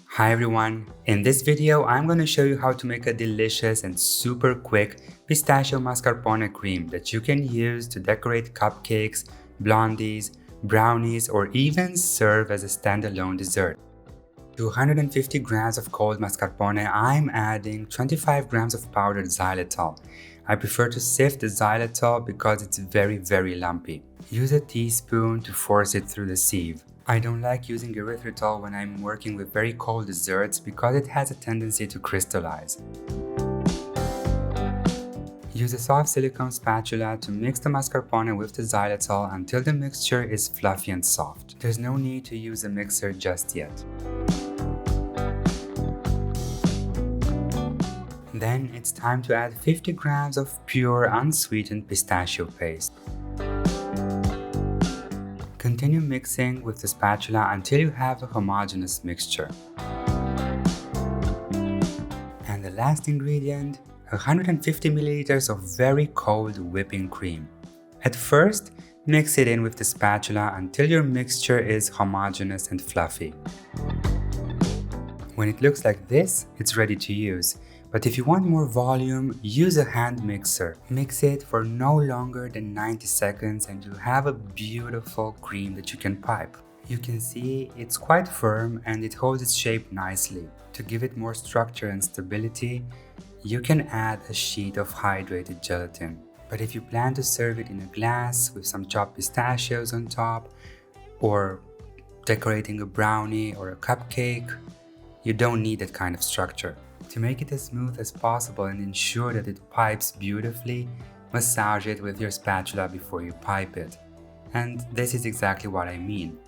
Hi everyone, in this video I'm going to show you how to make a delicious and super quick pistachio mascarpone cream that you can use to decorate cupcakes, blondies, brownies, or even serve as a standalone dessert. To 150 grams of cold mascarpone, I'm adding 25 grams of powdered xylitol. I prefer to sift the xylitol because it's very lumpy. Use a teaspoon to force it through the sieve. I don't like using erythritol when I'm working with very cold desserts because it has a tendency to crystallize. Use a soft silicone spatula to mix the mascarpone with the xylitol until the mixture is fluffy and soft. There's no need to use a mixer just yet. Then it's time to add 50 grams of pure unsweetened pistachio paste. Continue mixing with the spatula until you have a homogeous mixture. And the last ingredient, 150 milliliters of very cold whipping cream. At first, mix it in with the spatula until your mixture is homogeous and fluffy. When it looks like this, it's ready to use. But if you want more volume, use a hand mixer. Mix it for no longer than 90 seconds and you have a beautiful cream that you can pipe. You can see it's quite firm and it holds its shape nicely. To give it more structure and stability, you can add a sheet of hydrated gelatin. But if you plan to serve it in a glass with some chopped pistachios on top, or decorating a brownie or a cupcake, you don't need that kind of structure. To make it as smooth as possible and ensure that it pipes beautifully, massage it with your spatula before you pipe it. And this is exactly what I mean.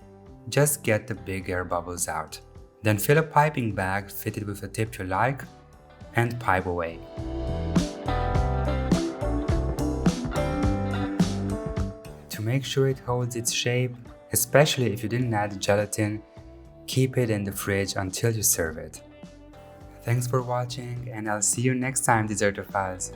Just get the big air bubbles out. Then fill a piping bag fitted with a tip you like and pipe away. To make sure it holds its shape, especially if you didn't add gelatin, keep it in the fridge until you serve it. Thanks for watching and I'll see you next time, Dessertophiles.